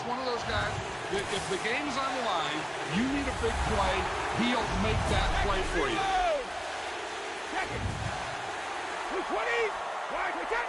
just one of those guys that if the game's on the line, you need a big play, he'll make that play for you. Check it. 220. Wide wicket.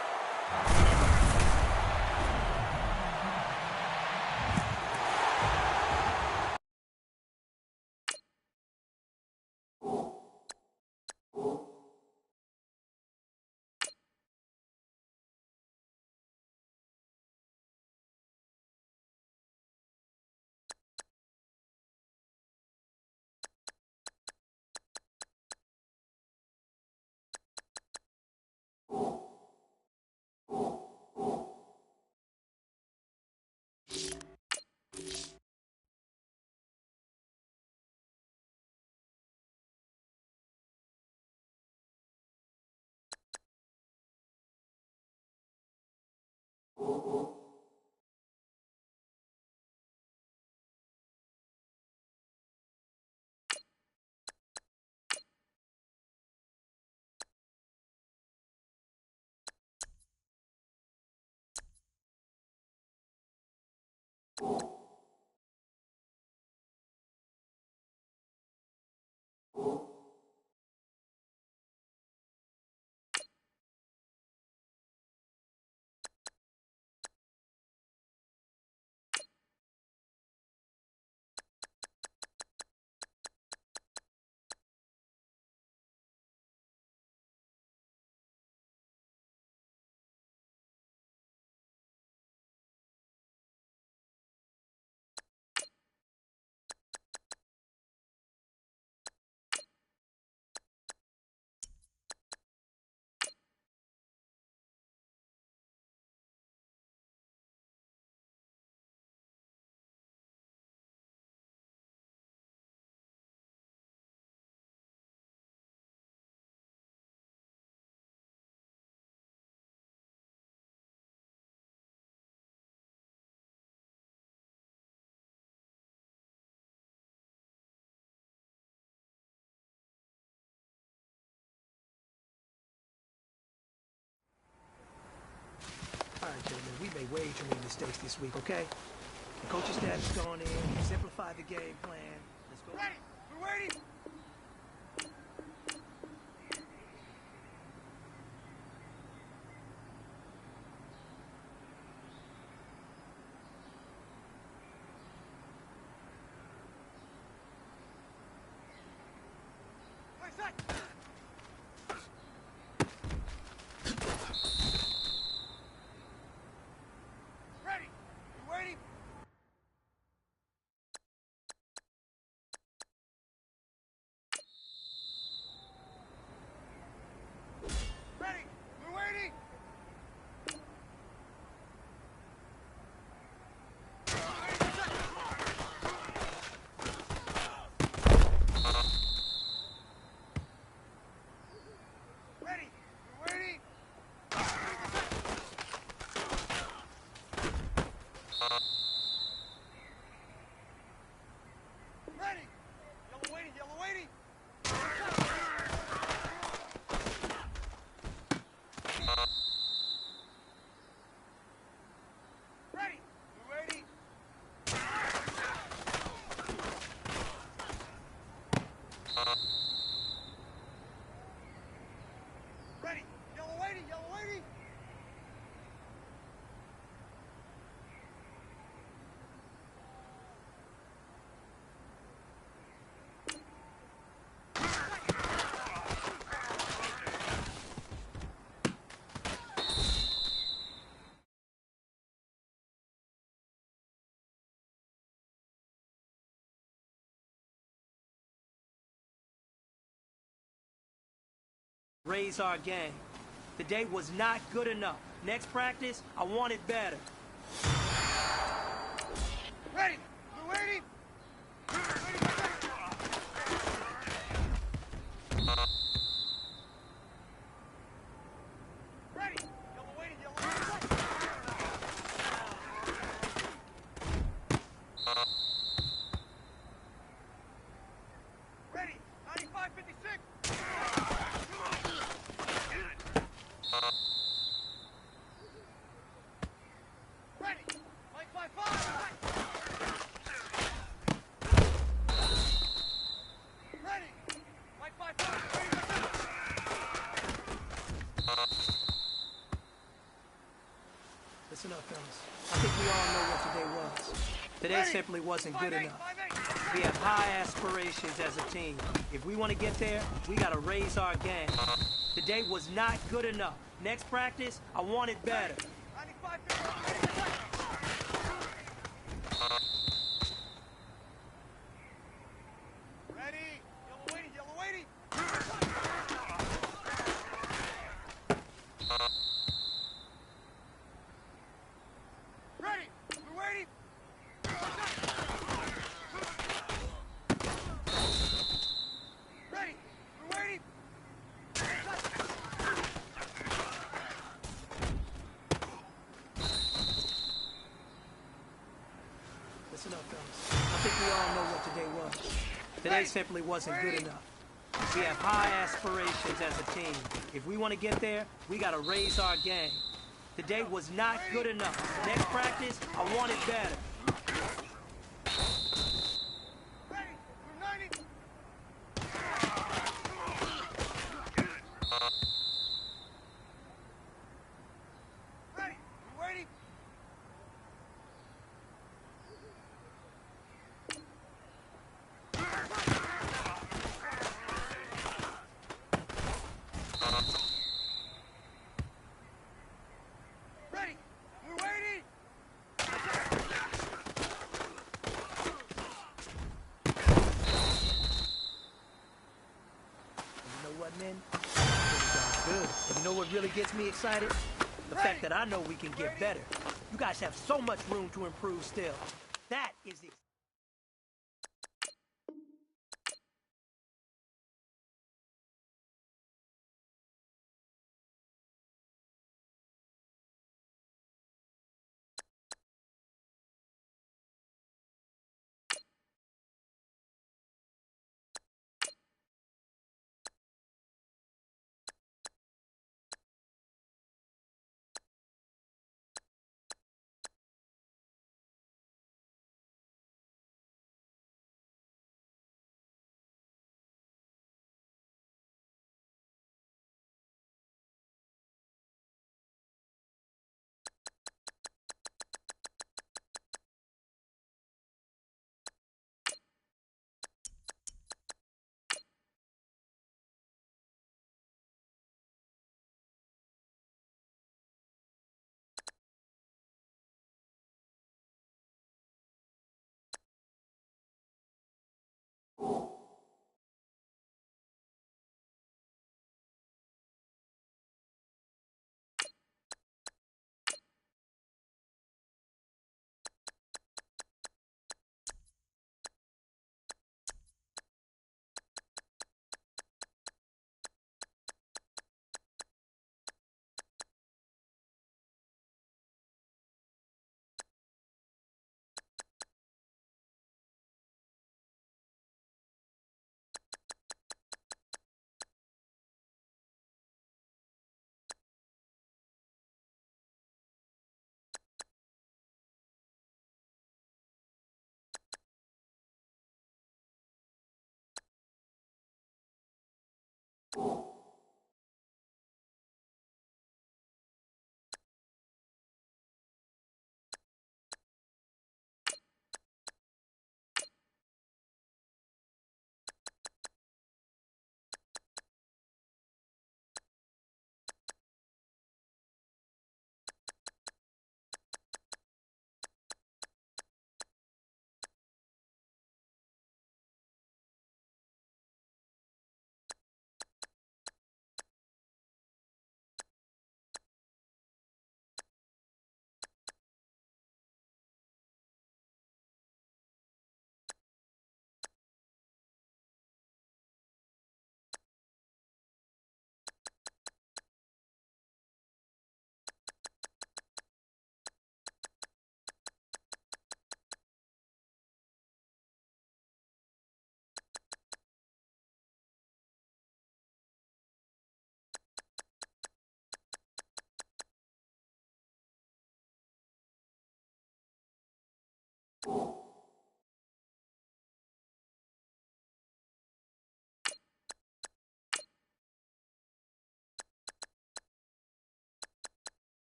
All right, gentlemen, we made way too many mistakes this week, okay? The coaching staff has gone in, simplified the game plan. Let's go. Ready. We're waiting. Play set. Ready. We're waiting. Ready. We're waiting. Ready. We're waiting. Ready. Yellow waiting. Yellow waiting. Ready. We're waiting. Ready. Yellow waiting. Yellow waiting. Raise our game. Today was not good enough. Next practice, I want it better. Ready. We're waiting. Ready. Yellow waiting. Yellow waiting. Ready. 95-56. Ready. Today simply wasn't good enough. We have high aspirations as a team. If we want to get there, we got to raise our game. Today was not good enough. Next practice, I want it better. 95, ready? Yellow waiting, yellow waiting. Ready? Blue waiting. Ready? Blue waiting. Listen up, fellas. I think we all know what today was. Today simply wasn't good enough. We have high aspirations as a team. If we want to get there, we got to raise our game. Today was not good enough. Next practice, I want it better. Ready? Blue 90. Ready? Blue waiting. Ready? Blue waiting. You know what, men? Pretty darn good. And you know what really gets me excited? The fact that I know we can get better. You guys have so much room to improve still. That is the...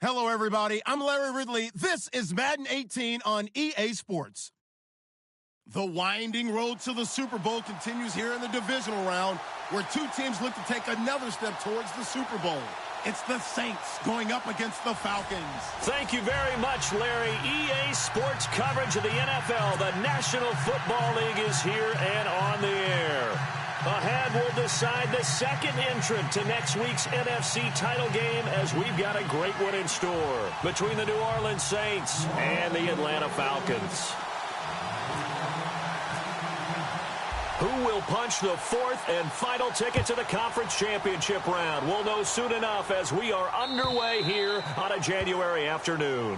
Hello, everybody. I'm Larry Ridley. This is Madden 18 on EA Sports. The winding road to the Super Bowl continues here in the divisional round, where two teams look to take another step towards the Super Bowl. It's the Saints going up against the Falcons. Thank you very much, Larry. EA Sports coverage of the NFL. The National Football League is here and on the air. Ahead, we'll decide the second entrant to next week's NFC title game, as we've got a great one in store between the New Orleans Saints and the Atlanta Falcons. Who will punch the fourth and final ticket to the conference championship round? We'll know soon enough as we are underway here on a January afternoon.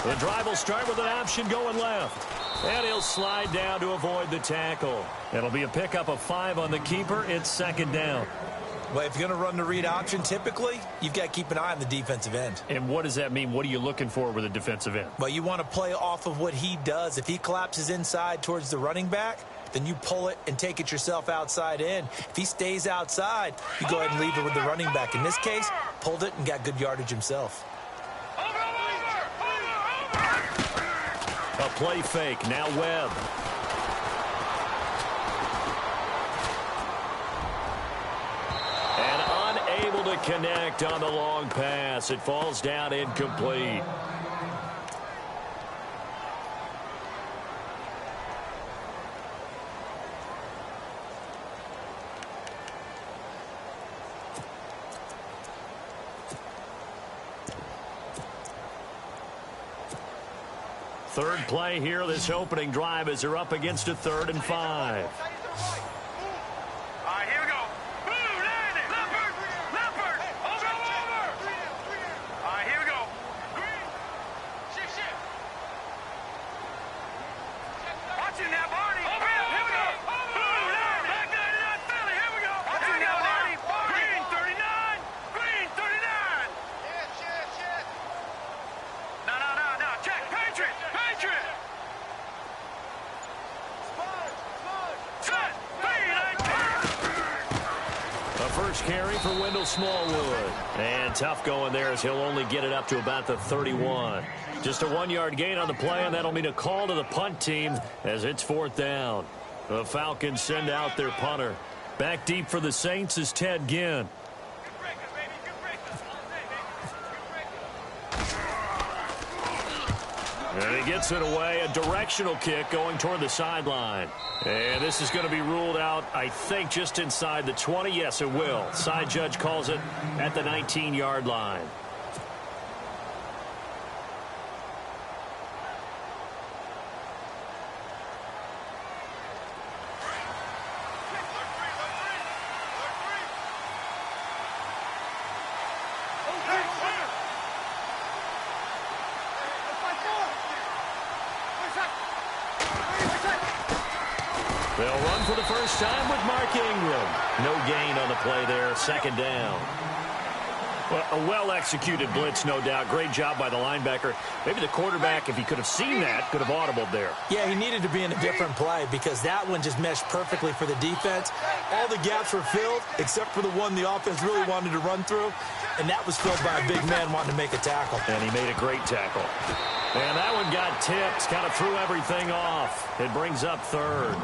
The drive will start with an option going left. And he'll slide down to avoid the tackle. It'll be a pickup of 5 on the keeper. It's second down. Well, if you're going to run the read option, typically, you've got to keep an eye on the defensive end. And what does that mean? What are you looking for with a defensive end? Well, you want to play off of what he does. If he collapses inside towards the running back, then you pull it and take it yourself outside in. If he stays outside, you go ahead and leave it with the running back. In this case, pulled it and got good yardage himself. A play fake. Now Webb. And unable to connect on the long pass. It falls down incomplete. Third play here, this opening drive, as they're up against a 3rd and 5. All right, here we go. Boom, land it. Leopard, leopard. Over, over. All right, here we go. Shift. Watch it now, Barney. Over, here we go. Boom, land it. Back 99, Philly. Here we go. Watch it now, Barney. Green 39. Green 39. Shit. No. Check. Patriot. A first carry for Wendell Smallwood. And tough going there, as he'll only get it up to about the 31. Just a 1-yard gain on the play, and that'll mean a call to the punt team as it's 4th down. The Falcons send out their punter. Back deep for the Saints is Ted Ginn. And he gets it away, a directional kick going toward the sideline. And this is going to be ruled out, I think, just inside the 20. Yes, it will. Side judge calls it at the 19-yard line. They'll run for the first time with Mark Ingram. No gain on the play there, 2nd down. Well, a well-executed blitz, no doubt. Great job by the linebacker. Maybe the quarterback, if he could have seen that, could have audibled there. Yeah, he needed to be in a different play because that one just meshed perfectly for the defense. All the gaps were filled except for the one the offense really wanted to run through, and that was filled by a big man wanting to make a tackle. And he made a great tackle. And that one got tipped, kind of threw everything off. It brings up 3rd.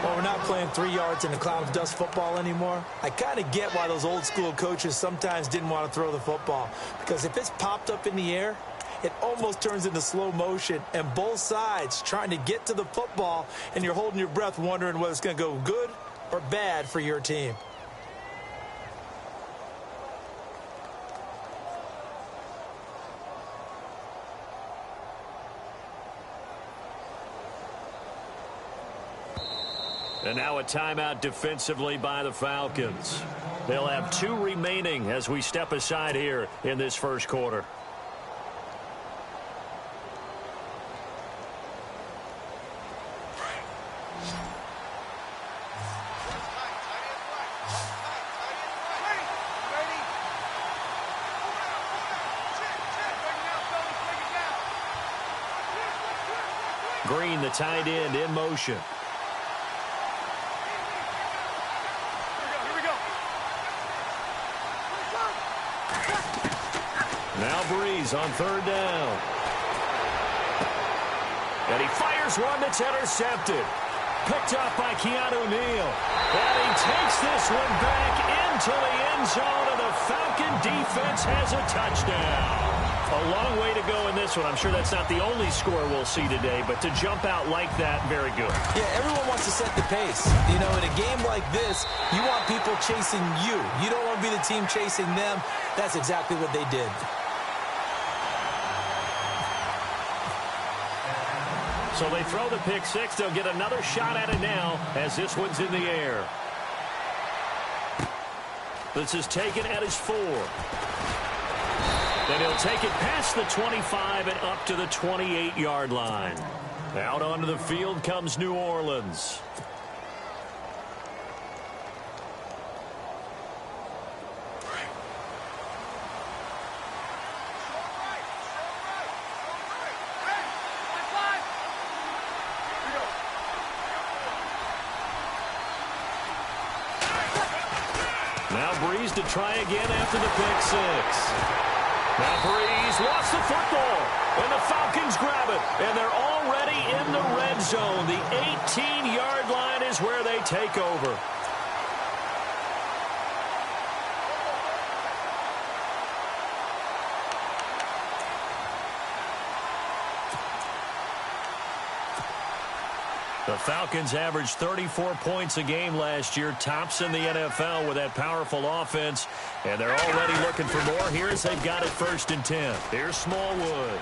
Well, we're not playing 3 yards in a cloud of dust football anymore. I kind of get why those old school coaches sometimes didn't want to throw the football. Because if it's popped up in the air, it almost turns into slow motion. And both sides trying to get to the football, and you're holding your breath wondering whether it's going to go good or bad for your team. And now a timeout defensively by the Falcons. They'll have 2 remaining as we step aside here in this first quarter. Green, the tight end, in motion. Here we go. Now Breeze on third down. And he fires one that's intercepted. Picked up by Keanu Neal. And he takes this one back into the end zone, and the Falcon defense has a touchdown. A long way to go in this one. I'm sure that's not the only score we'll see today, but to jump out like that, very good. Yeah, everyone wants to set the pace. You know, in a game like this, you want people chasing you. You don't want to be the team chasing them. That's exactly what they did. So they throw the pick six. They'll get another shot at it now as this one's in the air. This is taken at his 4. Then he'll take it past the 25 and up to the 28-yard line. Out onto the field comes New Orleans. Now Breeze to try again after the pick six. Now Breeze lost the football, and the Falcons grab it, and they're already in the red zone. The 18-yard line is where they take over. The Falcons averaged 34 points a game last year, tops in the NFL with that powerful offense, and they're already looking for more. Here's they've got it 1st and 10. Here's Smallwood.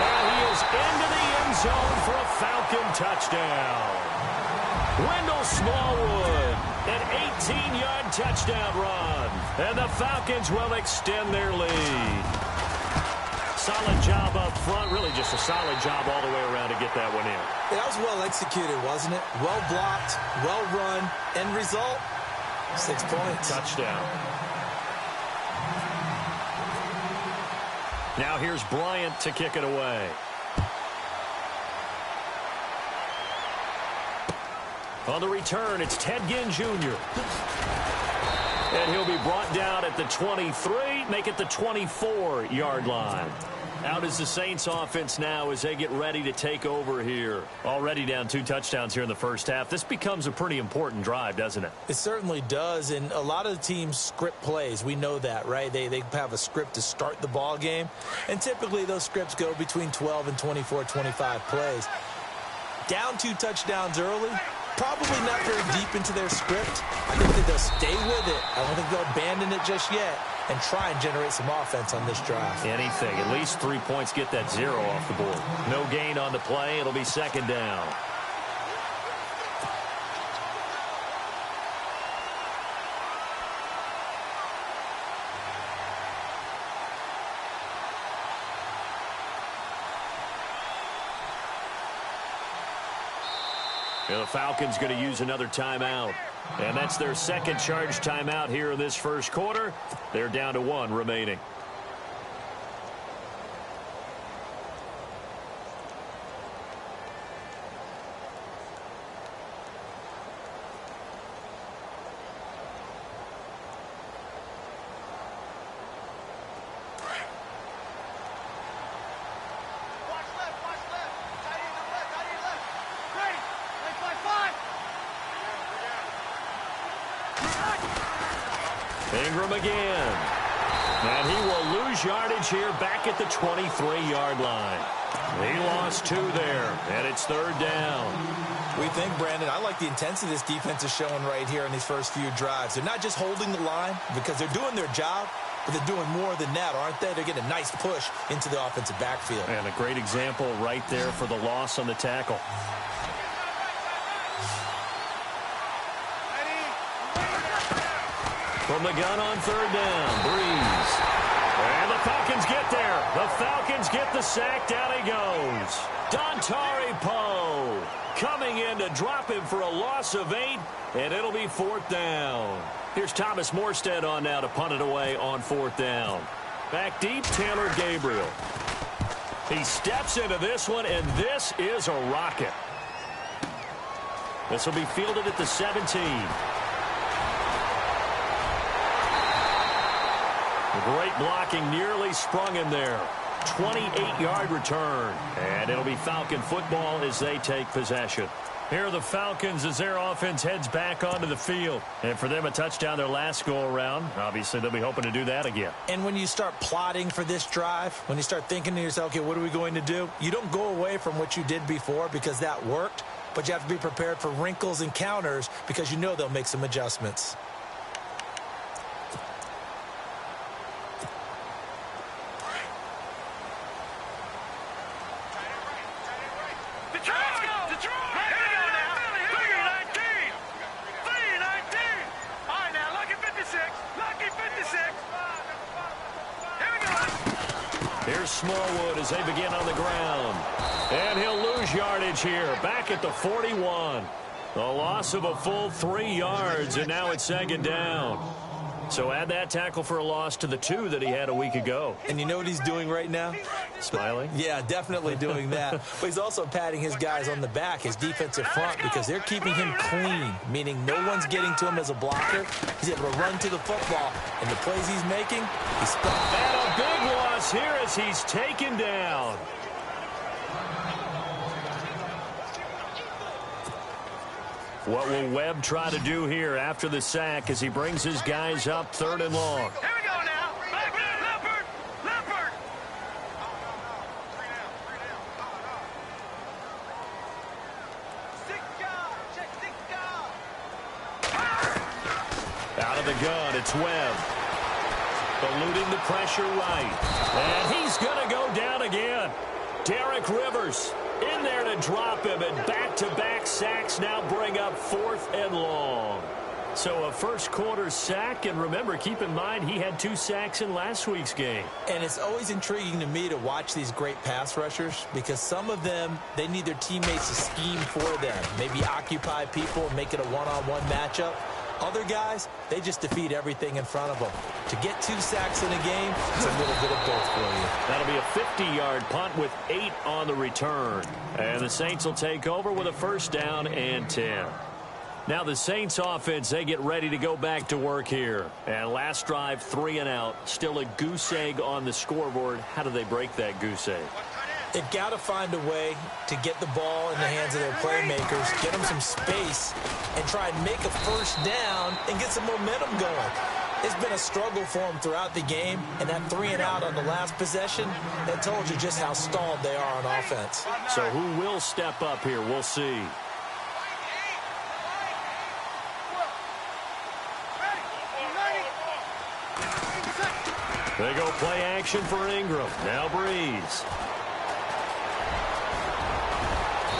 And he is into the end zone for a Falcon touchdown. Wendell Smallwood, an 18-yard touchdown run, and the Falcons will extend their lead. Solid job up front, really just a solid job all the way around to get that one in. That was well executed, wasn't it? Well blocked, well run. End result, 6 points. Touchdown. Now here's Bryant to kick it away. On the return, it's Ted Ginn Jr. And he'll be brought down at the 23, make it the 24-yard line. Out is the Saints offense now as they get ready to take over here. Already down 2 touchdowns here in the first half. This becomes a pretty important drive, doesn't it? It certainly does, and a lot of the teams script plays. We know that, right? They have a script to start the ball game, and typically those scripts go between 12 and 24, 25 plays. Down 2 touchdowns early, probably not very deep into their script. I think that they'll stay with it. I don't think they'll abandon it just yet and try and generate some offense on this drive. Anything. At least 3 points, get that 0 off the board. No gain on the play. It'll be 2nd down. And the Falcons going to use another timeout. And that's their second charge timeout here in this first quarter. They're down to 1 remaining. Ingram again. And he will lose yardage here back at the 23-yard line. He lost 2 there, and it's 3rd down. We think, Brandon, I like the intensity this defense is showing right here in these first few drives. They're not just holding the line because they're doing their job, but they're doing more than that, aren't they? They're getting a nice push into the offensive backfield. And a great example right there for the loss on the tackle. From the gun on 3rd down, Breeze. And the Falcons get there. The Falcons get the sack. Down he goes. Dontari Poe coming in to drop him for a loss of 8, and it'll be 4th down. Here's Thomas Morstead on now to punt it away on 4th down. Back deep, Taylor Gabriel. He steps into this one, and this is a rocket. This will be fielded at the 17. Great blocking, nearly sprung him there. 28-yard return. And it'll be Falcon football as they take possession. Here are the Falcons as their offense heads back onto the field. And for them, a touchdown their last go-around. Obviously, they'll be hoping to do that again. And when you start plotting for this drive, when you start thinking to yourself, okay, what are we going to do? You don't go away from what you did before because that worked, but you have to be prepared for wrinkles and counters because you know they'll make some adjustments. Here's Smallwood as they begin on the ground. And he'll lose yardage here, back at the 41. A loss of a full 3 yards, and now it's second down. So add that tackle for a loss to the 2 that he had a week ago. And you know what he's doing right now? Smiling? Yeah, definitely doing that. But he's also patting his guys on the back, his defensive front, because they're keeping him clean, meaning no one's getting to him as a blocker. He's able to run to the football, and the plays he's making, he's stuck. And a big loss here as he's taken down. What will Webb try to do here after the sack as he brings his guys up 3rd and long? Here we go now. Leopard. Leopard. Out of the gun, it's Webb. Eluding the pressure right. And he's going to go down again. Derek Rivers in there to drop him, and back-to-back sacks now bring up 4th and long. So a first-quarter sack, and remember, keep in mind, he had 2 sacks in last week's game. And it's always intriguing to me to watch these great pass rushers because some of them, they need their teammates to scheme for them, maybe occupy people and make it a one-on-one matchup. Other guys, they just defeat everything in front of them. To get 2 sacks in a game, it's a little bit of both for you. That'll be a 50-yard punt with 8 on the return. And the Saints will take over with a 1st down and 10. Now the Saints offense, they get ready to go back to work here. And last drive, 3 and out. Still a goose egg on the scoreboard. How do they break that goose egg? They've got to find a way to get the ball in the hands of their playmakers, get them some space, and try and make a 1st down and get some momentum going. It's been a struggle for them throughout the game, and that 3 and out on the last possession, that told you just how stalled they are on offense. So who will step up here? We'll see. They go play action for Ingram. Now Breeze.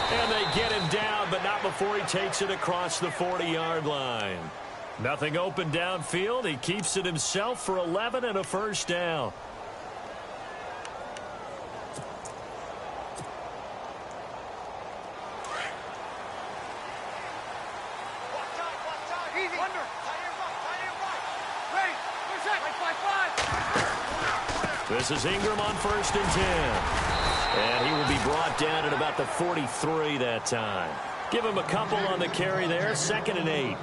And they get him down, but not before he takes it across the 40-yard line. Nothing open downfield. He keeps it himself for 11 and a 1st down. This is Ingram on 1st and 10. And he will be brought down at about the 43 that time. Give him a couple on the carry there. 2nd and 8.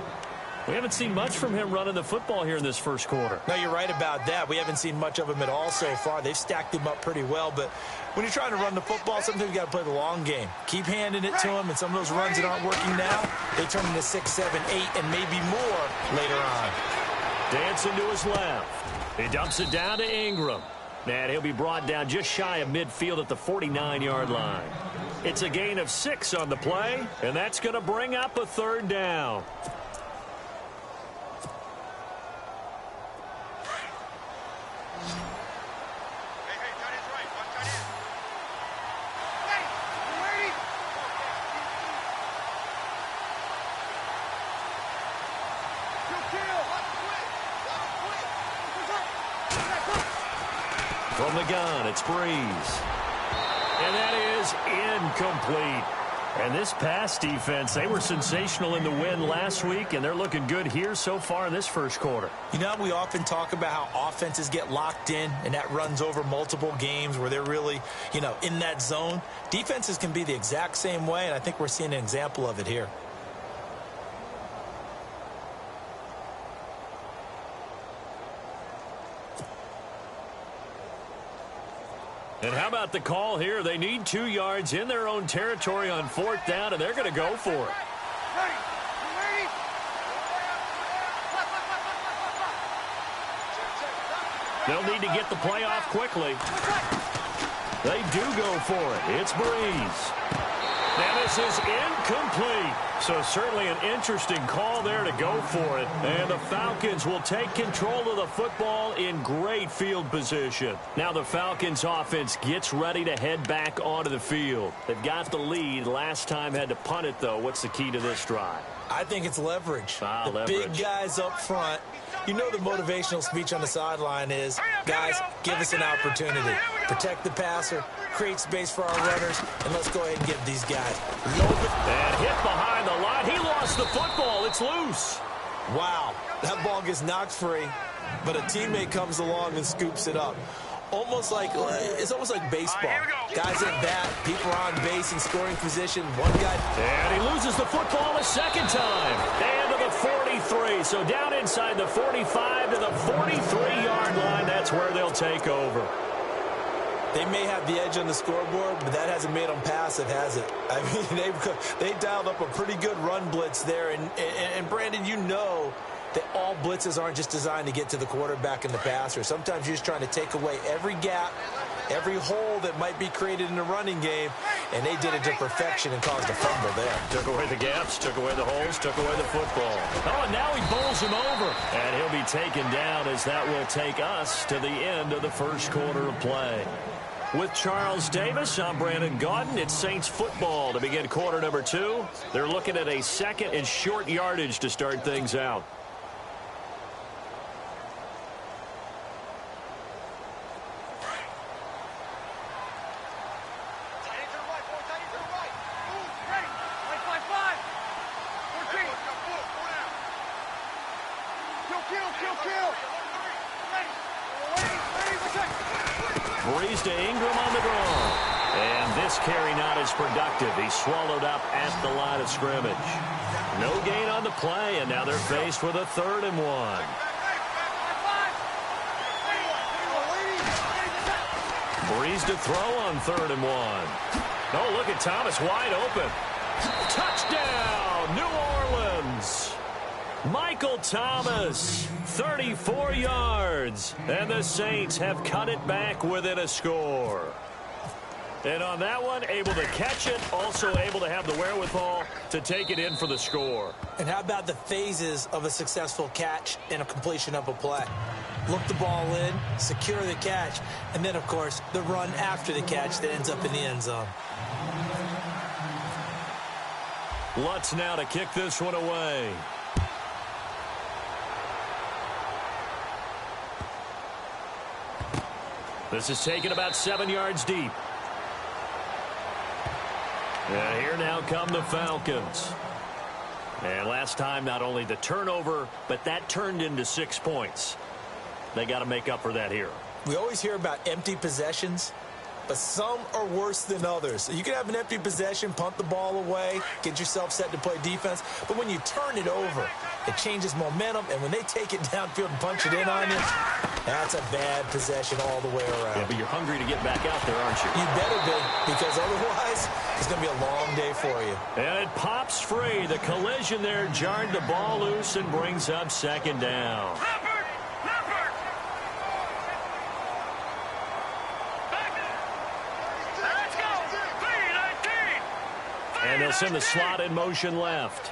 We haven't seen much from him running the football here in this first quarter. No, you're right about that. We haven't seen much of him at all so far. They've stacked him up pretty well. But when you're trying to run the football, sometimes you got to play the long game. Keep handing it to him, and some of those runs that aren't working now, they turn into 6, 7, 8, and maybe more later on. Dancing to his left. He dumps it down to Ingram. And he'll be brought down just shy of midfield at the 49-yard line. It's a gain of 6 on the play, and that's going to bring up a 3rd down. From the gun, it's Breeze. And that is incomplete. And this pass defense, they were sensational in the win last week, and they're looking good here so far in this first quarter. You know, we often talk about how offenses get locked in, and that runs over multiple games where they're really, in that zone. Defenses can be the exact same way, and I think we're seeing an example of it here. And how about the call here? They need 2 yards in their own territory on 4th down, and they're going to go for it. They'll need to get the play off quickly. They do go for it. It's Breeze. And this is incomplete. So certainly an interesting call there to go for it. And the Falcons will take control of the football in great field position. Now the Falcons offense gets ready to head back onto the field. They've got the lead. Last time had to punt it, though. What's the key to this drive? I think it's leverage. Leverage. Big guys up front. You know the motivational speech on the sideline is, guys, give us an opportunity. Protect the passer, create space for our runners, and let's go ahead and give these guys. And hit behind the line. He lost the football. It's loose. Wow, that ball gets knocked free, but a teammate comes along and scoops it up. It's almost like baseball. Guys at bat, people are on base in scoring position. One guy. And he loses the football a second time. And to the 43. So down inside the 45 to the 43-yard line. That's where they'll take over. They may have the edge on the scoreboard, but that hasn't made them passive, has it? I mean, they dialed up a pretty good run blitz there. And Brandon, you know that all blitzes aren't just designed to get to the quarterback and the passer. Sometimes you're just trying to take away every gap, every hole that might be created in the running game, and they did it to perfection and caused a fumble there. Took away the gaps, took away the holes, took away the football. Oh, and now he bowls him over. And he'll be taken down as that will take us to the end of the first quarter of play. With Charles Davis, I'm Brandon Gaudin. It's Saints football to begin quarter number 2. They're looking at a second and short yardage to start things out. Breeze to Ingram on the draw. And this carry not as productive. He's swallowed up at the line of scrimmage. No gain on the play, and now they're faced with a 3rd and 1. Breeze to throw on 3rd and 1. Oh, look at Thomas wide open. Touchdown, New Orleans. Michael Thomas, 34 yards, and the Saints have cut it back within a score. And on that one, able to catch it, also able to have the wherewithal to take it in for the score. And how about the phases of a successful catch and a completion of a play? Look the ball in, secure the catch, and then, of course, the run after the catch that ends up in the end zone. Lutz now to kick this one away. This is taken about 7 yards deep. And here now come the Falcons. And last time, not only the turnover, but that turned into 6 points. They got to make up for that here. We always hear about empty possessions, but some are worse than others. You can have an empty possession, punt the ball away, get yourself set to play defense, but when you turn it over, it changes momentum, and when they take it downfield and punch it in on you, that's a bad possession all the way around. Yeah, but you're hungry to get back out there, aren't you? You better be, because otherwise it's going to be a long day for you. And it pops free. The collision there jarred the ball loose and brings up 2nd down. And they'll send the slot in motion left.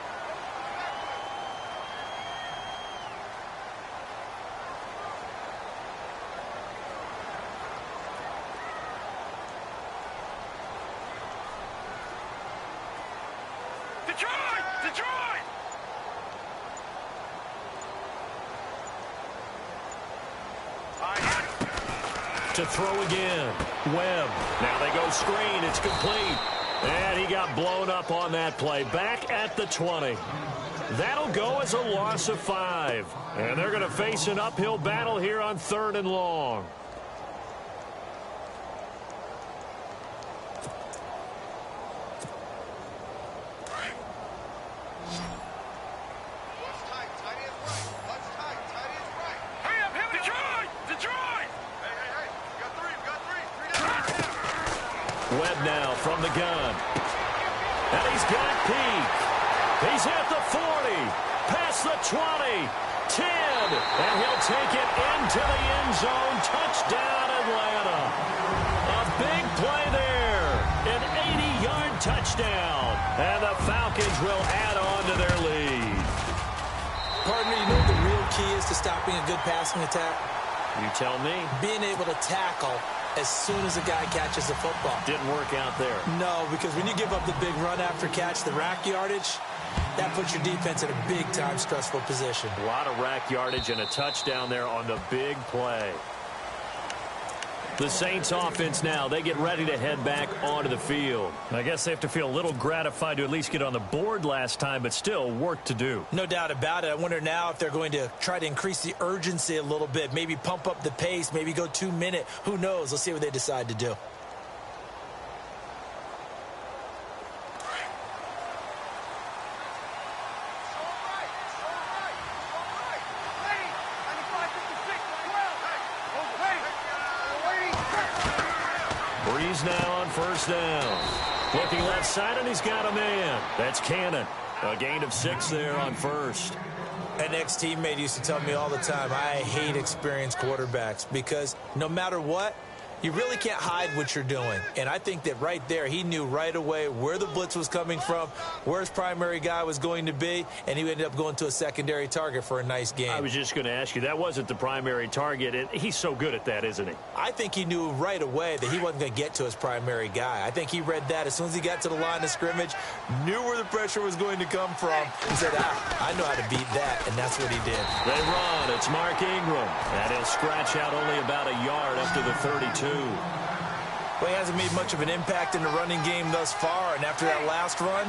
Detroit! To throw again. Webb. Now they go screen. It's complete. And he got blown up on that play. Back at the 20. That'll go as a loss of 5. And they're going to face an uphill battle here on 3rd and long. Webb now from the gun. And he's got Peak. He's at the 40. Past the 20. 10. And he'll take it into the end zone. Touchdown, Atlanta. A big play there. An 80-yard touchdown. And the Falcons will add on to their lead. Partner, you know what the real key is to stopping a good passing attack? You tell me. Being able to tackle as soon as a guy catches the football. Didn't work out there. No, because when you give up the big run after catch, the rack yardage, that puts your defense in a big-time stressful position. A lot of rack yardage and a touchdown there on the big play. The Saints offense now, they get ready to head back onto the field. I guess they have to feel a little gratified to at least get on the board last time, but still work to do. No doubt about it. I wonder now if they're going to try to increase the urgency a little bit, maybe pump up the pace, maybe go 2-minute. Who knows? Let's see what they decide to do. Breeze now on 1st down. Looking left side, and he's got a man. That's Cannon. A gain of 6 there on 1st. An ex-teammate used to tell me all the time, I hate experienced quarterbacks because no matter what, you really can't hide what you're doing. And I think that right there, he knew right away where the blitz was coming from, where his primary guy was going to be, and he ended up going to a secondary target for a nice game. I was just going to ask you, that wasn't the primary target. And he's so good at that, isn't he? I think he knew right away that he wasn't going to get to his primary guy. I think he read that as soon as he got to the line of scrimmage, knew where the pressure was going to come from. He said, I know how to beat that, and that's what he did. They run. It's Mark Ingram. And he'll scratch out only about a yard up to the 32. Well, he hasn't made much of an impact in the running game thus far, and after that last run,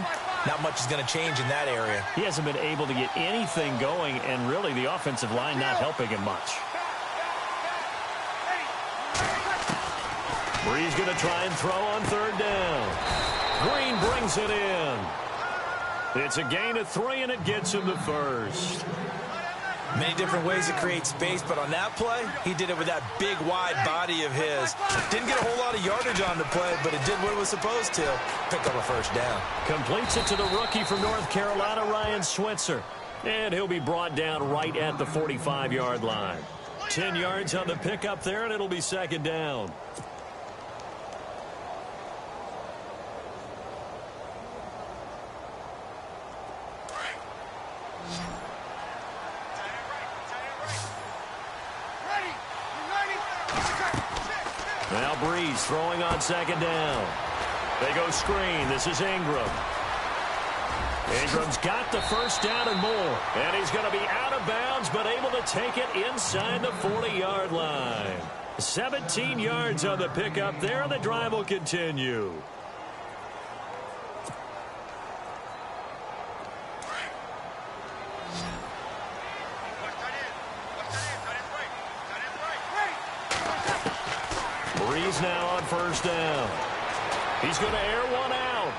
not much is going to change in that area. He hasn't been able to get anything going, and really the offensive line not helping him much. Bree's going to try and throw on 3rd down. Green brings it in. It's a gain of 3, and it gets him the 1st. Many different ways to create space, but on that play, he did it with that big, wide body of his. Didn't get a whole lot of yardage on the play, but it did what it was supposed to. Pick up a 1st down. Completes it to the rookie from North Carolina, Ryan Switzer. And he'll be brought down right at the 45-yard line. 10 yards on the pickup there, and it'll be 2nd down. Now Breeze throwing on 2nd down. They go screen. This is Ingram. Ingram's got the 1st down and more. And he's going to be out of bounds, but able to take it inside the 40-yard line. 17 yards on the pickup there, and the drive will continue. Breeze now on 1st down. He's going to air one out.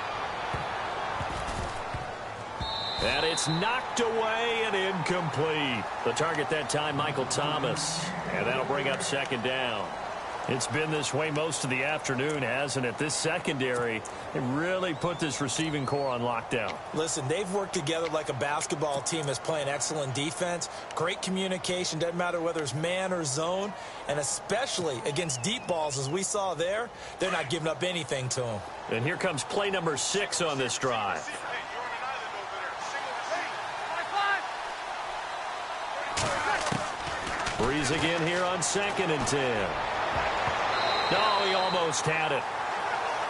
And it's knocked away and incomplete. The target that time, Michael Thomas. And that'll bring up 2nd down. It's been this way most of the afternoon, hasn't it? This secondary, they really put this receiving core on lockdown. Listen, they've worked together like a basketball team that's playing excellent defense. Great communication, doesn't matter whether it's man or zone. And especially against deep balls, as we saw there, they're not giving up anything to them. And here comes play number 6 on this drive. Breeze again here on 2nd and 10. No, he almost had it.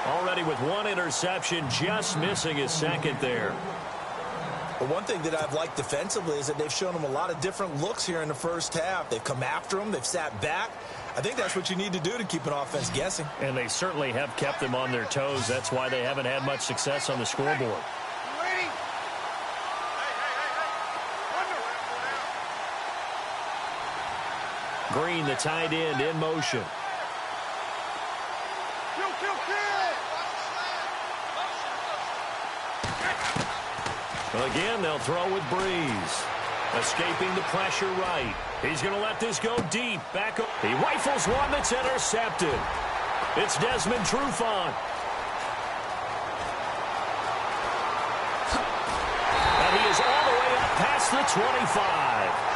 Already with 1 interception, just missing his 2nd there. But one thing that I've liked defensively is that they've shown them a lot of different looks here in the first half. They've come after them. They've sat back. I think that's what you need to do to keep an offense guessing. And they certainly have kept them on their toes. That's why they haven't had much success on the scoreboard. Green, the tight end, in motion. Again, they'll throw with Breeze. Escaping the pressure right. He's going to let this go deep. Back up. He rifles one that's intercepted. It's Desmond Trufant. And he is all the way up past the 25.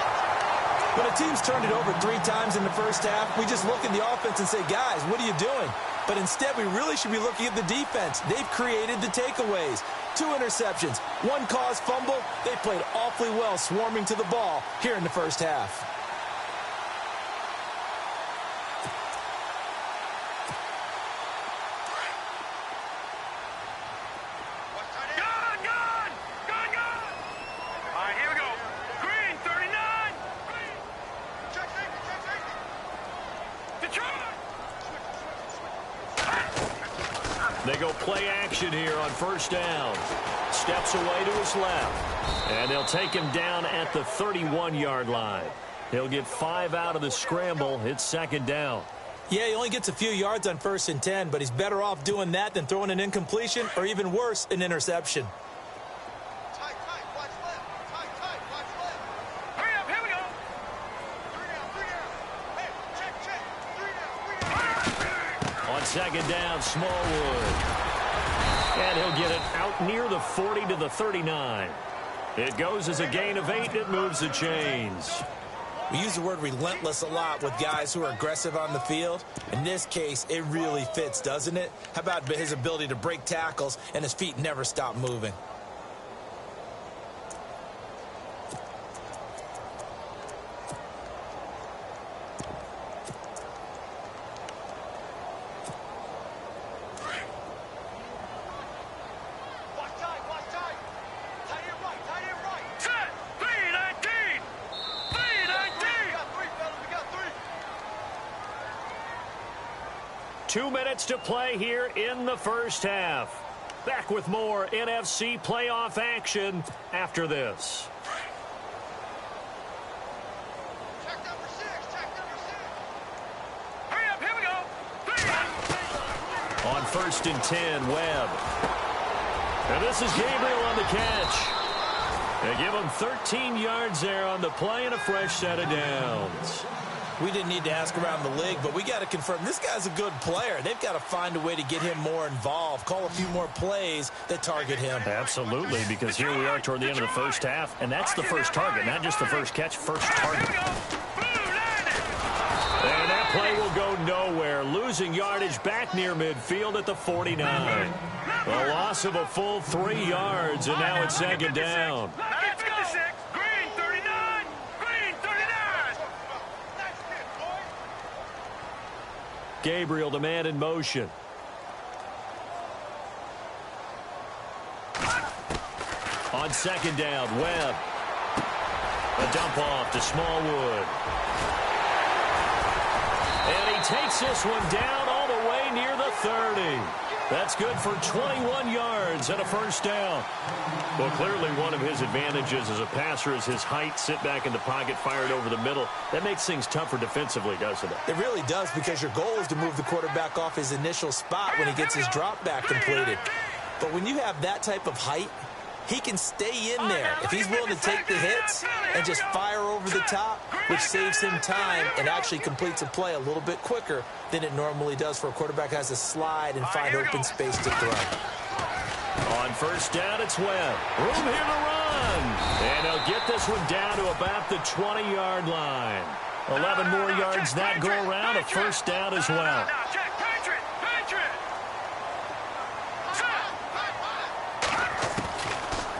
When a team's turned it over 3 times in the first half, we just look at the offense and say, guys, what are you doing? But instead, we really should be looking at the defense. They've created the takeaways. 2 interceptions, 1 caused fumble. They played awfully well swarming to the ball here in the first half. They go play action here on first down. Steps away to his left. And they'll take him down at the 31-yard line. He'll get 5 out of the scramble. It's second down. Yeah, he only gets a few yards on 1st and 10, but he's better off doing that than throwing an incompletion or even worse, an interception. Second down, Smallwood. And he'll get it out near the 40 to the 39. It goes as a gain of 8. It moves the chains. We use the word relentless a lot with guys who are aggressive on the field. In this case, it really fits, doesn't it? How about his ability to break tackles and his feet never stop moving? To play here in the first half. Back with more NFC playoff action after this. Check number 6. Hurry up, here we go. On 1st and 10, Webb. And this is Gabriel on the catch. They give him 13 yards there on the play and a fresh set of downs. We didn't need to ask around the league, but we got to confirm this guy's a good player. They've got to find a way to get him more involved, call a few more plays that target him. Absolutely, because here we are toward the end of the first half, and that's the first target, not just the first catch, first target. And that play will go nowhere, losing yardage back near midfield at the 49. A loss of a full 3 yards, and now it's second down. Gabriel, the man in motion. On second down, Webb. A dump off to Smallwood. And he takes this one down all the way near the 30. That's good for 21 yards and a first down. Well, clearly one of his advantages as a passer is his height. Sit back in the pocket, fired over the middle. That makes things tougher defensively, doesn't it? It really does, because your goal is to move the quarterback off his initial spot when he gets his drop back completed. But when you have that type of height, he can stay in there if he's willing to take the hits and just fire over the top, which saves him time and actually completes a play a little bit quicker than it normally does for a quarterback who has to slide and find open space to throw. On first down, it's Webb. Room here to run. And he'll get this one down to about the 20-yard line. 11 more yards that go around, a first down as well.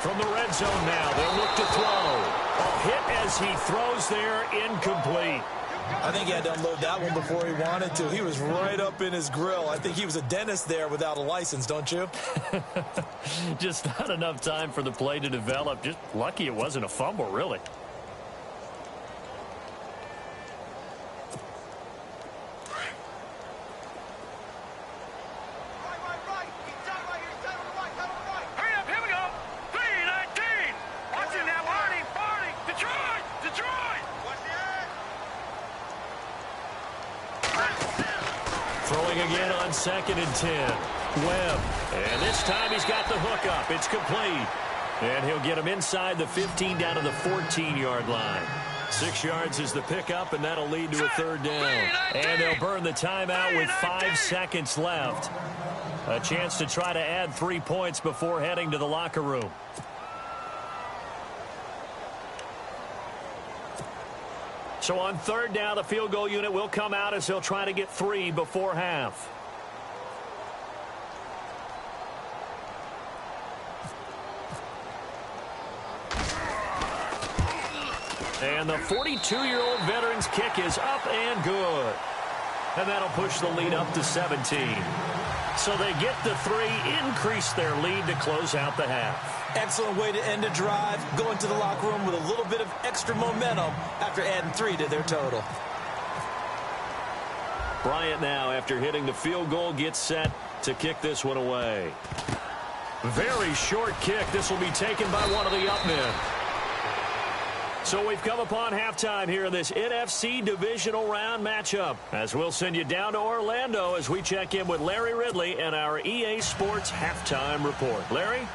From the red zone now, they'll look to throw. A hit as he throws there, incomplete. I think he had to unload that one before he wanted to. He was right up in his grill. I think he was a dentist there without a license, don't you? Just not enough time for the play to develop. Just lucky it wasn't a fumble, really. Throwing again on 2nd and 10. Webb. And this time he's got the hook up. It's complete. And he'll get him inside the 15 down to the 14-yard line. 6 yards is the pickup, and that'll lead to a 3rd down. And they'll burn the timeout with 5 seconds left. A chance to try to add 3 points before heading to the locker room. So on 3rd down, the field goal unit will come out as they'll try to get 3 before half. And the 42-year-old veteran's kick is up and good. And that'll push the lead up to 17. So they get the 3, increase their lead to close out the half. Excellent way to end a drive, going to the locker room with a little bit of extra momentum after adding 3 to their total. Bryant now, after hitting the field goal, gets set to kick this one away. Very short kick. This will be taken by one of the up men. So we've come upon halftime here in this NFC divisional round matchup, as we'll send you down to Orlando as we check in with Larry Ridley and our EA Sports halftime report. Larry?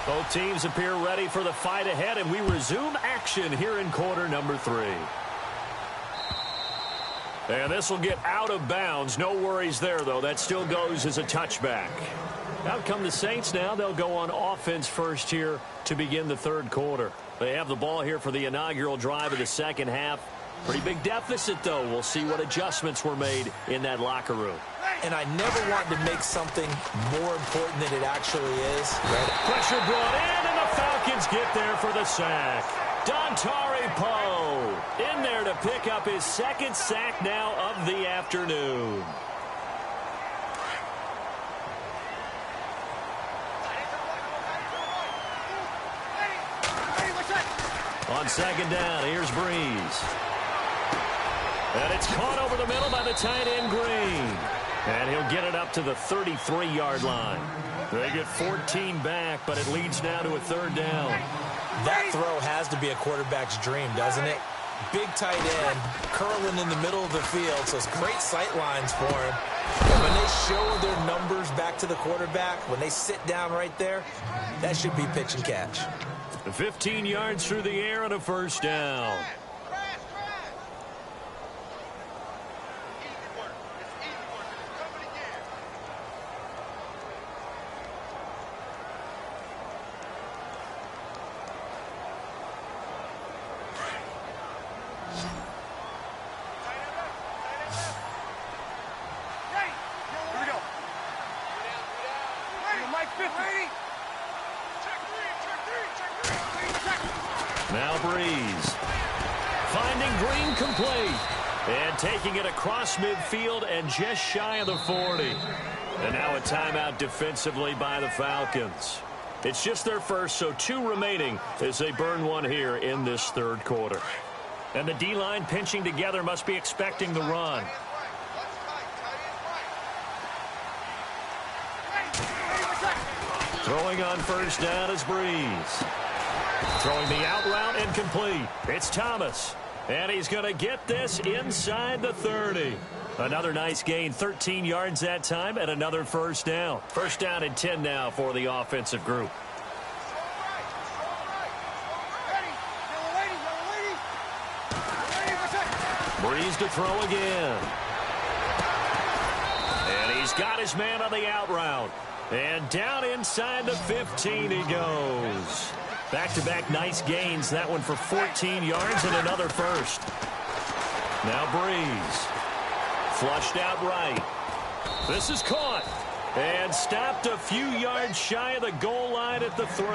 Both teams appear ready for the fight ahead, and we resume action here in quarter number 3. And this will get out of bounds. No worries there, though. That still goes as a touchback. Out come the Saints now. They'll go on offense first here to begin the 3rd quarter. They have the ball here for the inaugural drive of the 2nd half. Pretty big deficit, though. We'll see what adjustments were made in that locker room. And I never want to make something more important than it actually is. Pressure brought in, and the Falcons get there for the sack. Dontari Poe in there to pick up his 2nd sack now of the afternoon. On 2nd down, here's Breeze. And it's caught over the middle by the tight end Green. And he'll get it up to the 33-yard line. They get 14 back, but it leads now to a 3rd down. That throw has to be a quarterback's dream, doesn't it? Big tight end, curling in the middle of the field, so it's great sight lines for him. And when they show their numbers back to the quarterback, when they sit down right there, that should be pitch and catch. 15 yards through the air and a 1st down. Now Breeze. Finding Green complete. And taking it across midfield and just shy of the 40. And now a timeout defensively by the Falcons. It's just their first, so 2 remaining as they burn one here in this 3rd quarter. And the D-line pinching together must be expecting the run. Throwing on 1st down is Breeze. Throwing the out route incomplete. It's Thomas. And he's going to get this inside the 30. Another nice gain, 13 yards that time, and another 1st down. 1st down and 10 now for the offensive group. Breeze to throw again. And he's got his man on the out route. And down inside the 15 he goes. Back-to-back nice gains. That one for 14 yards and another 1st. Now Breeze. Flushed out right. This is caught. And stopped a few yards shy of the goal line at the 3.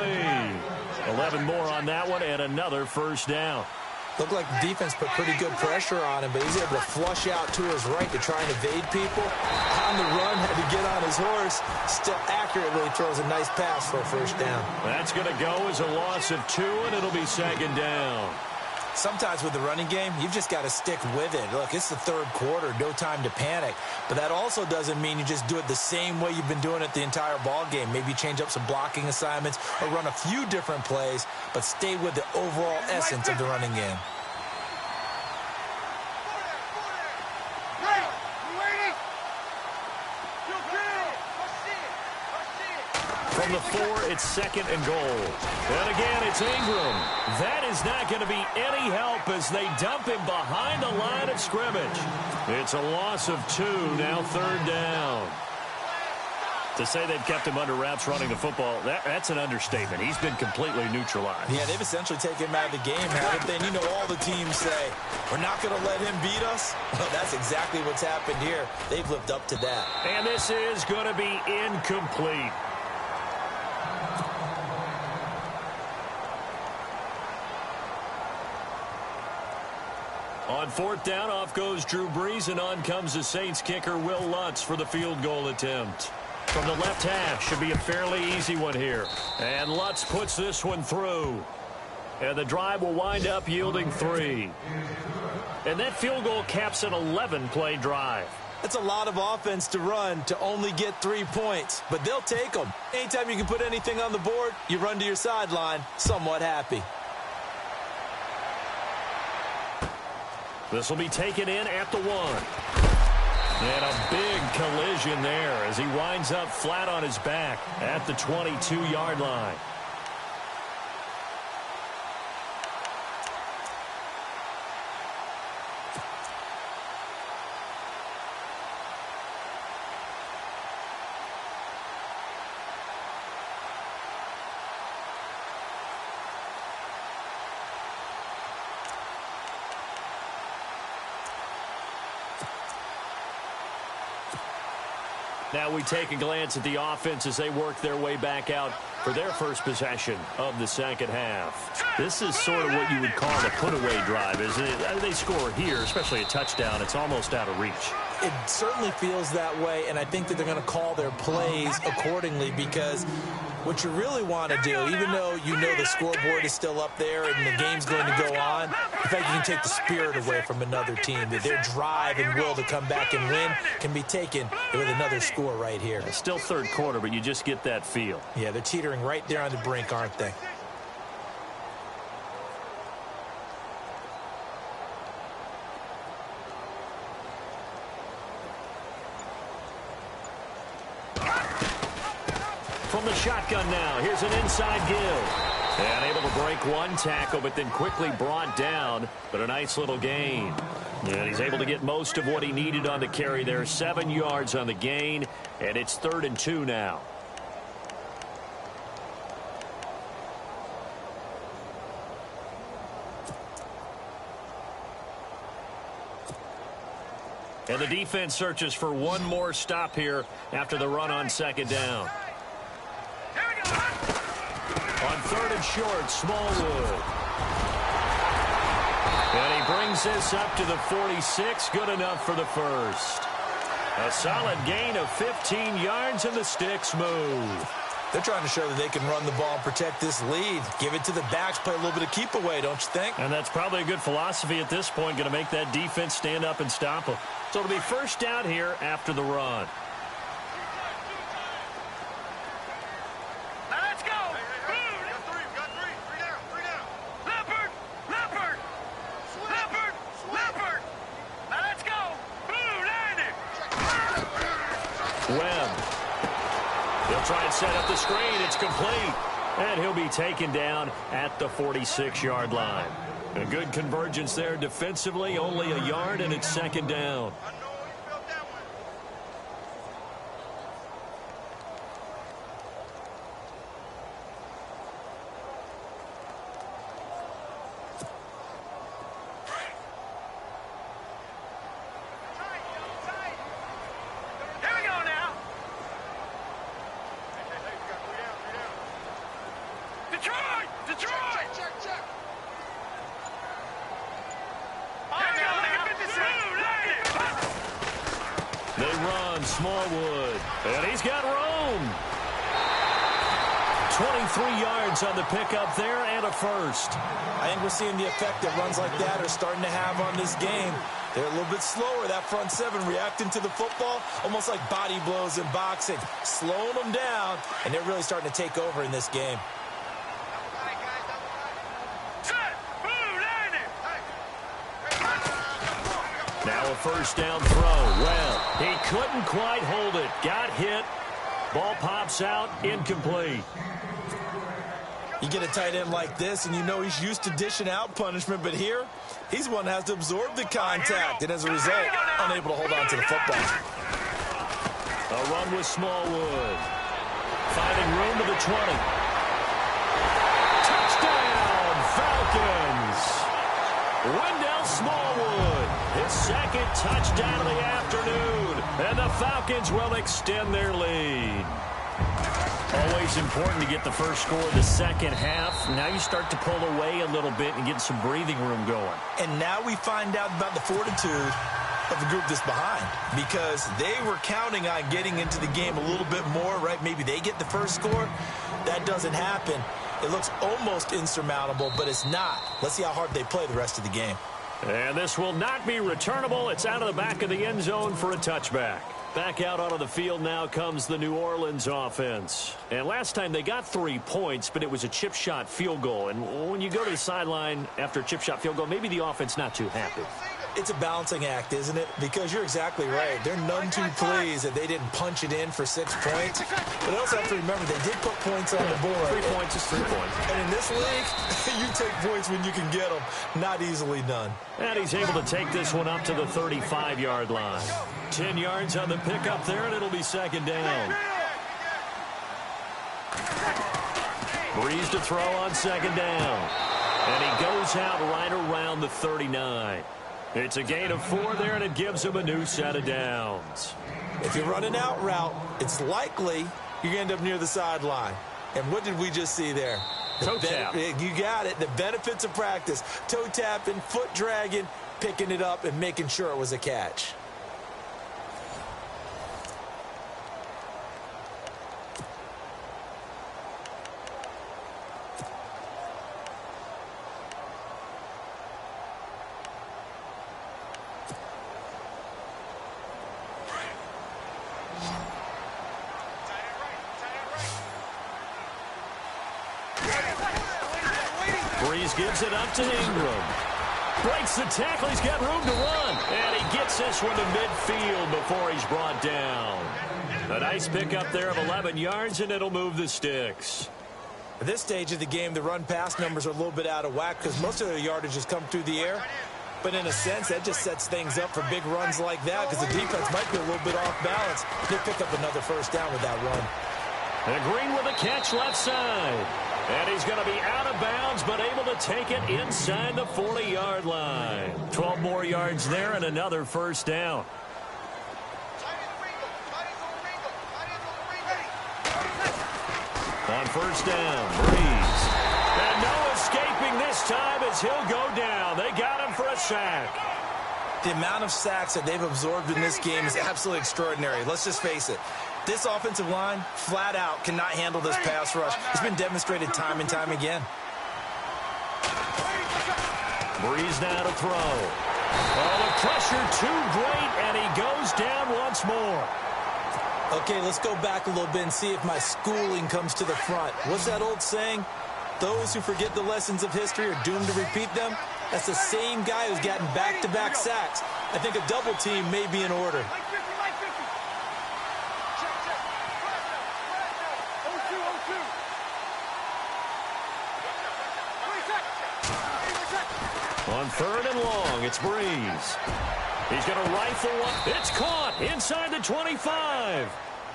11 more on that one and another first down. Looked like the defense put pretty good pressure on him, but he's able to flush out to his right to try and evade people. On the run, had to get on his horse. Still accurately throws a nice pass for a first down. That's going to go as a loss of 2, and it'll be second down. Sometimes with the running game, you've just got to stick with it. Look, it's the third quarter, no time to panic. But that also doesn't mean you just do it the same way you've been doing it the entire ball game. Maybe change up some blocking assignments or run a few different plays, but stay with the overall essence of the running game. From the 4, it's second and goal. And again, it's Ingram. That is not going to be any help as they dump him behind the line of scrimmage. It's a loss of 2, now third down. To say they've kept him under wraps running the football, that's an understatement. He's been completely neutralized. Yeah, they've essentially taken him out of the game, haven't they? And you know all the teams say, we're not going to let him beat us. Well, that's exactly what's happened here. They've lived up to that. And this is going to be incomplete. On fourth down, off goes Drew Brees, and on comes the Saints kicker, Will Lutz, for the field goal attempt. From the left half, should be a fairly easy one here. And Lutz puts this one through. And the drive will wind up yielding 3. And that field goal caps an 11-play drive. That's a lot of offense to run to only get 3 points, but they'll take them. Anytime you can put anything on the board, you run to your sideline somewhat happy. This will be taken in at the 1. And a big collision there as he winds up flat on his back at the 22-yard line. Now we take a glance at the offense as they work their way back out for their first possession of the second half. This is sort of what you would call a put-away drive, isn't it? They score here, especially a touchdown. It's almost out of reach. It certainly feels that way, and I think that they're going to call their plays accordingly because what you really want to do, even though you know the scoreboard is still up there and the game's going to go on, in fact, you can take the spirit away from another team. That their drive and will to come back and win can be taken with another score right here. It's still third quarter, but you just get that feel. Yeah, they're teetering right there on the brink, aren't they? From the shotgun now, here's an inside give. And able to break one tackle, but then quickly brought down. But a nice little gain. And he's able to get most of what he needed on the carry there. 7 yards on the gain, and it's 3rd and 2 now. And the defense searches for one more stop here after the run on second down. On 3rd and short, Smallwood. And he brings this up to the 46. Good enough for the first. A solid gain of 15 yards, and the sticks move. They're trying to show that they can run the ball and protect this lead. Give it to the backs, play a little bit of keep away, don't you think? And that's probably a good philosophy at this point, going to make that defense stand up and stop them. So it'll be first down here after the run. Webb. He'll try and set up the screen. It's complete. And he'll be taken down at the 46-yard line. A good convergence there defensively. Only a yard, and it's second down. Detroit! Check. They run Smallwood, and he's got room. 23 yards on the pickup there and a first. I think we're seeing the effect that runs like that are starting to have on this game. They're a little bit slower, that front seven, reacting to the football, almost like body blows in boxing, slowing them down, and they're really starting to take over in this game. Now a first down throw. Well, he couldn't quite hold it. Got hit. Ball pops out. Incomplete. You get a tight end like this, and you know he's used to dishing out punishment, but here, he's one that has to absorb the contact, and as a result, unable to hold on to the football. A run with Smallwood. Finding room to the 20. Touchdown, Falcons! Wendell Smallwood, his second touchdown of the afternoon, and the Falcons will extend their lead. Always important to get the first score of the second half. Now you start to pull away a little bit and get some breathing room going. And now we find out about the fortitude of the group that's behind, because they were counting on getting into the game a little bit more, right? Maybe they get the first score. That doesn't happen. It looks almost insurmountable, but it's not. Let's see how hard they play the rest of the game. And this will not be returnable. It's out of the back of the end zone for a touchback. Back out onto the field now comes the New Orleans offense. And last time they got 3 points, but it was a chip shot field goal. And when you go to the sideline after a chip shot field goal, maybe the offense not too happy. It's a balancing act, isn't it? Because you're exactly right. They're none too pleased that they didn't punch it in for 6 points. But I also have to remember they did put points on the board. 3 points is 3 points. And in this league, you take points when you can get them. Not easily done. And he's able to take this one up to the 35-yard line. 10 yards on the pickup there, and it'll be second down. Breeze to throw on second down. And he goes out right around the 39. It's a gain of 4 there, and it gives him a new set of downs. If you're running out route, it's likely you're going to end up near the sideline. And what did we just see there? Toe tap. You got it. The benefits of practice. Toe tapping, foot dragging, picking it up, and making sure it was a catch. Breeze gives it up to Ingram. Breaks the tackle. He's got room to run. And he gets this one to midfield before he's brought down. A nice pickup there of 11 yards, and it'll move the sticks. At this stage of the game, the run-pass numbers are a little bit out of whack because most of their yardage has come through the air. But in a sense, that just sets things up for big runs like that because the defense might be a little bit off balance. They pick up another first down with that run. And Green with a catch left side. And he's going to be out of bounds, but able to take it inside the 40-yard line. 12 more yards there and another first down. On first down, Breeze. And no escaping this time as he'll go down. They got him for a sack. The amount of sacks that they've absorbed in this game is absolutely extraordinary. Let's just face it. This offensive line, flat out, cannot handle this pass rush. It's been demonstrated time and time again. Breeze now to throw. Oh, the pressure too great, and he goes down once more. Okay, let's go back a little bit and see if my schooling comes to the front. What's that old saying? Those who forget the lessons of history are doomed to repeat them. That's the same guy who's gotten back-to-back sacks. I think a double team may be in order. On third and long, it's Breeze. He's going to rifle one. It's caught inside the 25.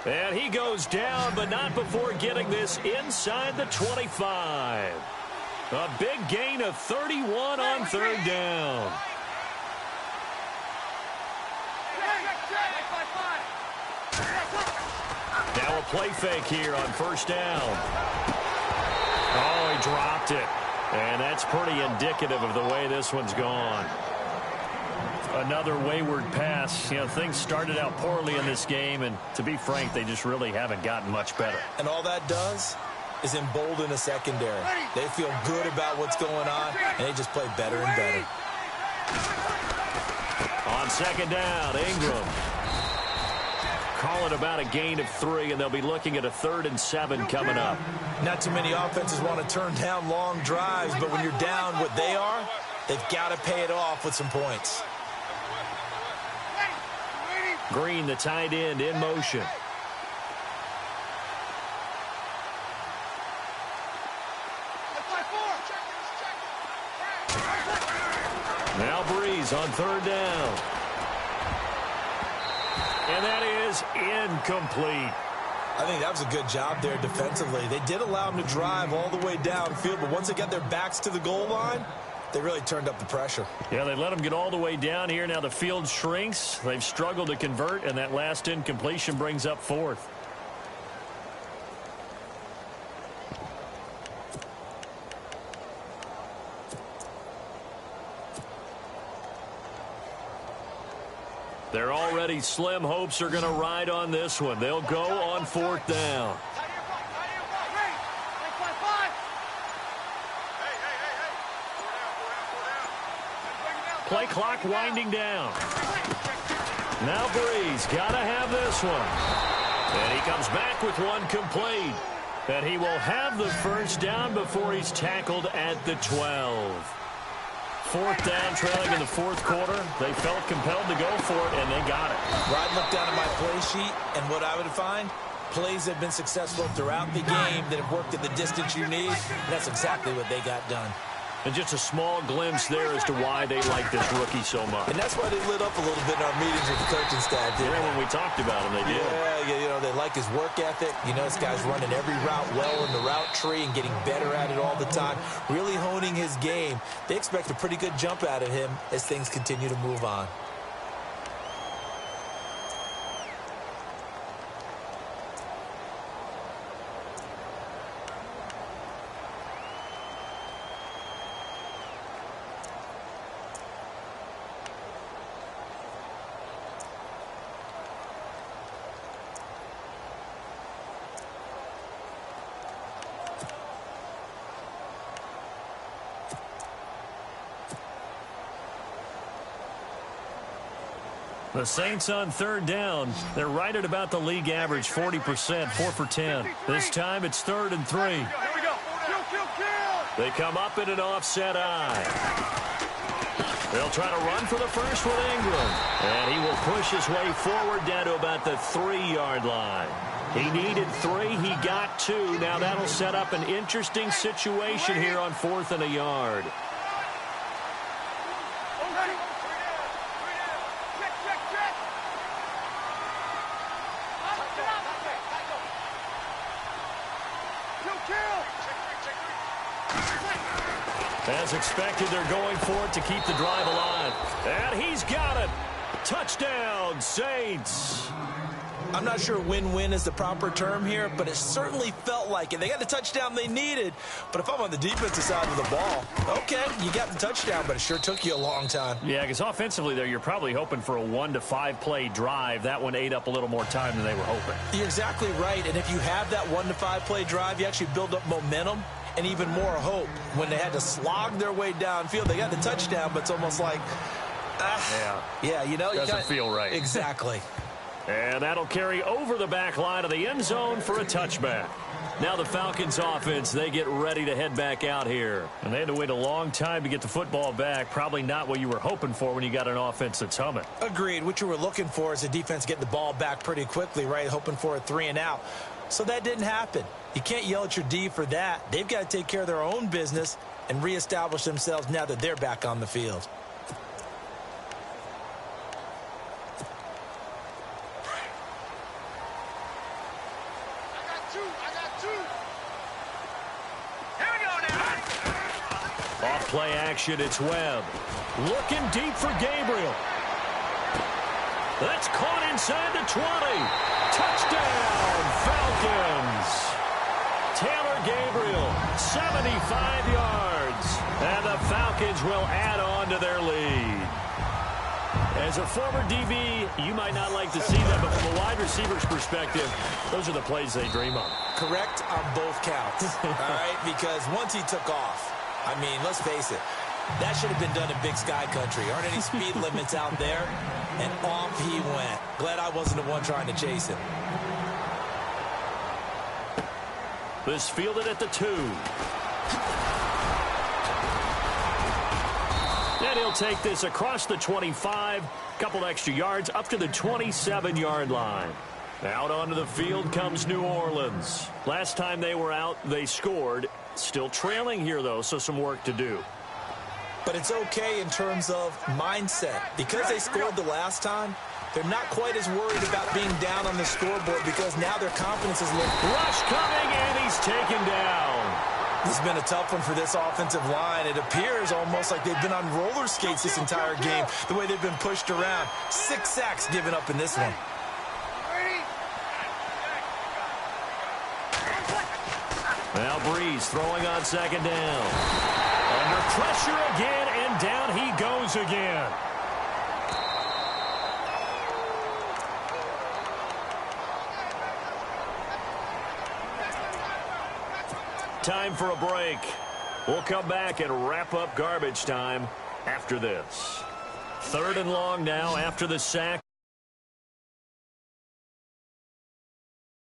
And he goes down, but not before getting this inside the 25. A big gain of 31 on third down. Now a play fake here on first down. Oh, he dropped it. And that's pretty indicative of the way this one's gone. Another wayward pass. You know, things started out poorly in this game, and to be frank, they just really haven't gotten much better. And all that does is embolden a secondary. They feel good about what's going on, and they just play better and better. On second down, Ingram. Call it about a gain of 3, and they'll be looking at a 3rd and 7 coming up. Not too many offenses want to turn down long drives, but when you're down what they are, they've got to pay it off with some points. Green, the tight end, in motion. Now Breeze on 3rd down. And that is incomplete. I think that was a good job there defensively. They did allow them to drive all the way downfield, but once they got their backs to the goal line, they really turned up the pressure. Yeah, they let them get all the way down here. Now the field shrinks. They've struggled to convert, and that last incompletion brings up 4th. Their already slim hopes are going to ride on this one. They'll go on 4th down. Play clock winding down. Now Breeze got to have this one. And he comes back with one complete. And he will have the first down before he's tackled at the 12. 4th down, trailing in the 4th quarter. They felt compelled to go for it, and they got it. Rod looked down at my play sheet, and what I would find, plays have been successful throughout the game that have worked at the distance you need. That's exactly what they got done. And just a small glimpse there as to why they like this rookie so much. And that's why they lit up a little bit in our meetings with the coaching staff. Yeah, when we talked about him, they did. Yeah, you know, they like his work ethic. You know, this guy's running every route well in the route tree and getting better at it all the time, really honing his game. They expect a pretty good jump out of him as things continue to move on. The Saints on 3rd down. They're right at about the league average, 40%, 4 for 10. This time it's 3rd and 3. Here we go. Kill. They come up in an offset eye. They'll try to run for the first with Ingram. And he will push his way forward down to about the 3-yard line. He needed 3. He got 2. Now that'll set up an interesting situation here on 4th and a yard. As expected, they're going for it to keep the drive alive. And he's got it. Touchdown, Saints. I'm not sure win-win is the proper term here, but it certainly felt like it. They got the touchdown they needed, but if I'm on the defensive side of the ball, okay, you got the touchdown, but it sure took you a long time. Yeah, because offensively there, you're probably hoping for a 1 to 5 play drive. That one ate up a little more time than they were hoping. You're exactly right, and if you have that 1 to 5 play drive, you actually build up momentum and even more hope. When they had to slog their way downfield, they got the touchdown, but it's almost like, yeah, you know, doesn't feel right. Exactly. And that'll carry over the back line of the end zone for a touchback. Now the Falcons offense, they get ready to head back out here. And they had to wait a long time to get the football back. Probably not what you were hoping for when you got an offense that's humming. Agreed. What you were looking for is the defense getting the ball back pretty quickly, right? Hoping for a 3 and out. So that didn't happen. You can't yell at your D for that. They've got to take care of their own business and reestablish themselves now that they're back on the field. Off play action, it's Webb. Looking deep for Gabriel. That's caught inside the 20. Touchdown, Falcons. Taylor Gabriel 75 yards. And the Falcons will add on to their lead. As a former DB, you might not like to see that, but from a wide receiver's perspective, those are the plays they dream of. Correct on both counts, all right? Because once he took off, I mean, let's face it, that should have been done in Big Sky Country. Aren't any speed limits out there? And off he went. Glad I wasn't the one trying to chase him. This fielded at the 2. And he'll take this across the 25, couple extra yards up to the 27-yard line. Out onto the field comes New Orleans. Last time they were out, they scored. Still trailing here, though, so some work to do. But it's okay in terms of mindset. Because they scored the last time, they're not quite as worried about being down on the scoreboard because now their confidence is lifted. Rush coming, and he's taken down. This has been a tough one for this offensive line. It appears almost like they've been on roller skates this entire game, the way they've been pushed around. 6 sacks given up in this one. Now Breeze throwing on second down. Under pressure again, and down he goes again. Time for a break. We'll come back and wrap up garbage time after this. 3rd and long now after the sack.